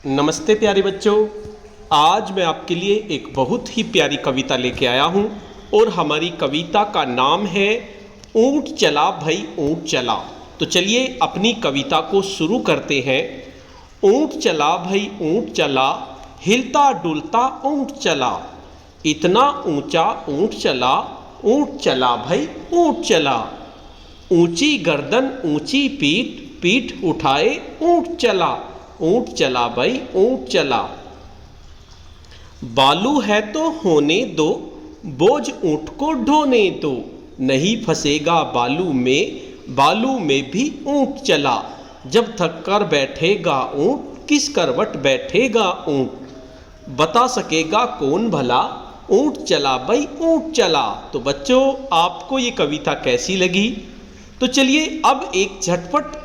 नमस्ते प्यारे बच्चों। आज मैं आपके लिए एक बहुत ही प्यारी कविता लेके आया हूँ और हमारी कविता का नाम है ऊंट चला भाई ऊंट चला। तो चलिए अपनी कविता को शुरू करते हैं। ऊंट चला भाई ऊंट चला, हिलता डुलता ऊंट चला, इतना ऊंचा ऊंट चला, ऊंट चला भाई ऊंट चला। ऊंची गर्दन ऊंची पीठ, पीठ उठाए ऊंट चला, ऊंट चला भाई ऊंट चला। बालू है तो होने दो, बोझ ऊंट को ढोने दो, नहीं फंसेगा बालू में भी ऊंट चला। जब थक कर बैठेगा ऊंट, किस करवट बैठेगा ऊंट, बता सकेगा कौन भला, ऊंट चला भाई ऊंट चला। तो बच्चों, आपको ये कविता कैसी लगी? तो चलिए अब एक झटपट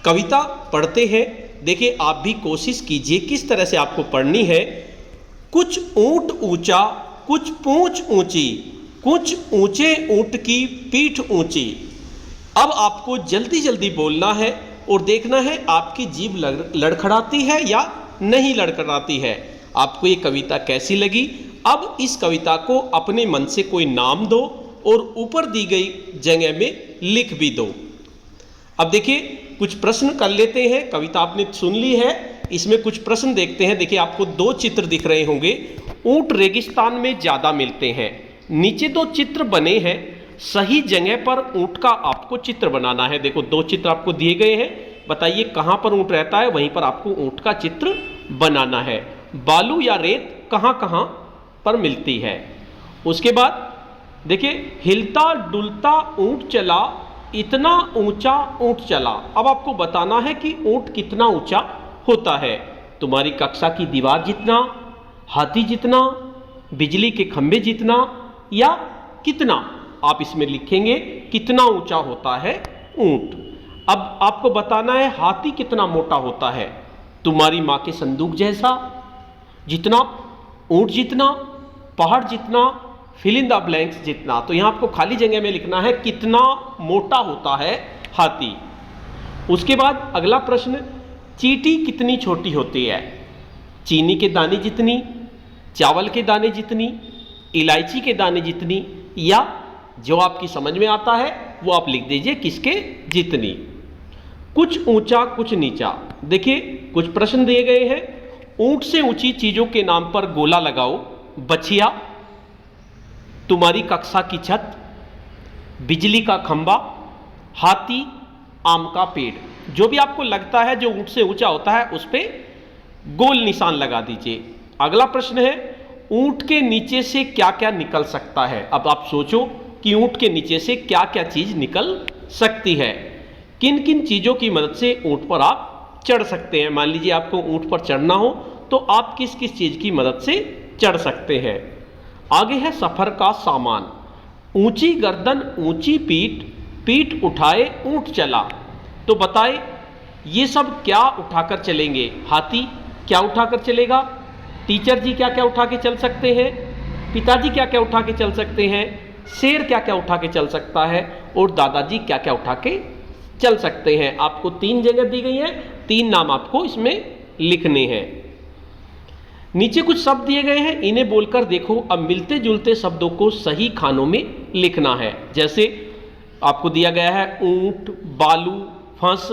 कविता पढ़ते हैं। देखिए, आप भी कोशिश कीजिए किस तरह से आपको पढ़नी है। कुछ ऊंट ऊंचा, कुछ पूंछ ऊंची, कुछ ऊंचे ऊंट की पीठ ऊंची। अब आपको जल्दी जल्दी बोलना है और देखना है आपकी जीभ लड़खड़ाती है या नहीं लड़खड़ाती है। आपको ये कविता कैसी लगी? अब इस कविता को अपने मन से कोई नाम दो और ऊपर दी गई जगह में लिख भी दो। अब देखिए, कुछ प्रश्न कर लेते हैं। कविता आपने सुन ली है, इसमें कुछ प्रश्न देखते हैं। देखिए, आपको दो चित्र दिख रहे होंगे। ऊंट रेगिस्तान में ज़्यादा मिलते हैं। नीचे दो चित्र बने हैं, सही जगह पर ऊंट का आपको चित्र बनाना है। देखो, दो चित्र आपको दिए गए हैं, बताइए कहाँ पर ऊंट रहता है, वहीं पर आपको ऊंट का चित्र बनाना है। बालू या रेत कहाँ कहाँ पर मिलती है। उसके बाद देखिए, हिलता डुलता ऊंट चला, इतना ऊंचा ऊंट चला। अब आपको बताना है कि ऊंट कितना ऊंचा होता है। तुम्हारी कक्षा की दीवार जितना, हाथी जितना, बिजली के खंभे जितना, या कितना, आप इसमें लिखेंगे कितना ऊंचा होता है ऊंट। अब आपको बताना है हाथी कितना मोटा होता है। तुम्हारी माँ के संदूक जैसा, जितना, ऊंट जितना, पहाड़ जितना, फिल इन द ब्लैंक्स जितना। तो यहाँ आपको खाली जगह में लिखना है कितना मोटा होता है हाथी। उसके बाद अगला प्रश्न, चींटी कितनी छोटी होती है? चीनी के दाने जितनी, चावल के दाने जितनी, इलायची के दाने जितनी, या जो आपकी समझ में आता है वो आप लिख दीजिए किसके जितनी। कुछ ऊंचा कुछ नीचा। देखिए, कुछ प्रश्न दिए गए हैं। ऊंट से ऊंची चीजों के नाम पर गोला लगाओ। बछिया, तुम्हारी कक्षा की छत, बिजली का खंबा, हाथी, आम का पेड़। जो भी आपको लगता है जो ऊंट से ऊंचा होता है उस पे गोल निशान लगा दीजिए। अगला प्रश्न है, ऊंट के नीचे से क्या क्या निकल सकता है? अब आप सोचो कि ऊंट के नीचे से क्या क्या चीज निकल सकती है। किन किन चीजों की मदद से ऊंट पर आप चढ़ सकते हैं। मान लीजिए आपको ऊंट पर चढ़ना हो तो आप किस किस चीज की मदद से चढ़ सकते हैं। आगे है सफर का सामान। ऊंची गर्दन ऊंची पीठ, पीठ उठाए ऊंट चला। तो बताए ये सब क्या उठाकर चलेंगे? हाथी क्या उठाकर चलेगा? टीचर जी क्या क्या उठा के चल सकते हैं? पिताजी क्या क्या उठा के चल सकते हैं? शेर क्या क्या उठा के चल सकता है? और दादाजी क्या क्या उठा के चल सकते हैं? आपको तीन जगह दी गई है, तीन नाम आपको इसमें लिखने हैं। नीचे कुछ शब्द दिए गए हैं, इन्हें बोलकर देखो। अब मिलते जुलते शब्दों को सही खानों में लिखना है। जैसे आपको दिया गया है ऊंट, बालू, फंस,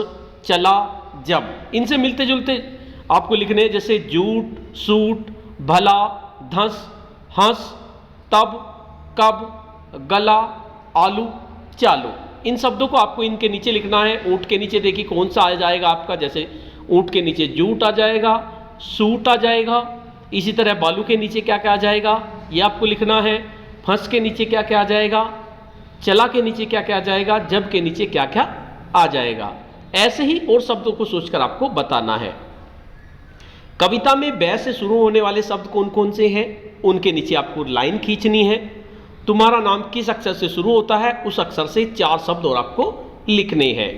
चला, जब। इनसे मिलते जुलते आपको लिखने हैं, जैसे जूट, सूट, भला, धंस, हंस, तब, कब, गला, आलू, चालू। इन शब्दों को आपको इनके नीचे लिखना है। ऊंट के नीचे देखिए कौन सा आ जाएगा आपका, जैसे ऊंट के नीचे जूट आ जाएगा, सूट आ जाएगा। इसी तरह बालू के नीचे क्या क्या आ जाएगा ये आपको लिखना है। फंस के नीचे क्या क्या आ जाएगा, चला के नीचे क्या क्या आ जाएगा, जब के नीचे क्या क्या आ जाएगा। ऐसे ही और शब्दों को सोचकर आपको बताना है। कविता में बै से शुरू होने वाले शब्द कौन कौन से हैं, उनके नीचे आपको लाइन खींचनी है। तुम्हारा नाम किस अक्षर से शुरू होता है, उस अक्षर से चार शब्द और आपको लिखने हैं।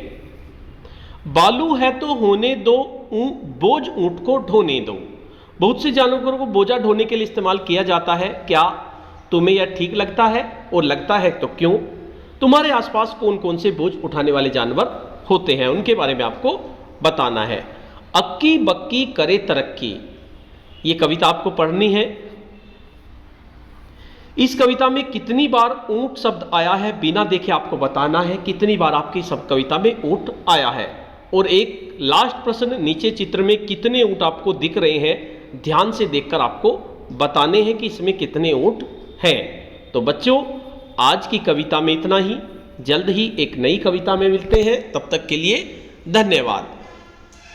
बालू है तो होने दो, बोझ ऊंट को ढोने दो। बहुत से जानवरों को बोझा ढोने के लिए इस्तेमाल किया जाता है। क्या तुम्हें यह ठीक लगता है? और लगता है तो क्यों? तुम्हारे आसपास कौन कौन से बोझ उठाने वाले जानवर होते हैं, उनके बारे में आपको बताना है। अक्की बक्की करे तरक्की। ये कविता आपको पढ़नी है। इस कविता में कितनी बार ऊंट शब्द आया है बिना देखे आपको बताना है, कितनी बार आपकी सब कविता में ऊंट आया है। और एक लास्ट प्रश्न, नीचे चित्र में कितने ऊंट आपको दिख रहे हैं, ध्यान से देखकर आपको बताने हैं कि इसमें कितने ऊंट हैं। तो बच्चों, आज की कविता में इतना ही। जल्द ही एक नई कविता में मिलते हैं, तब तक के लिए धन्यवाद।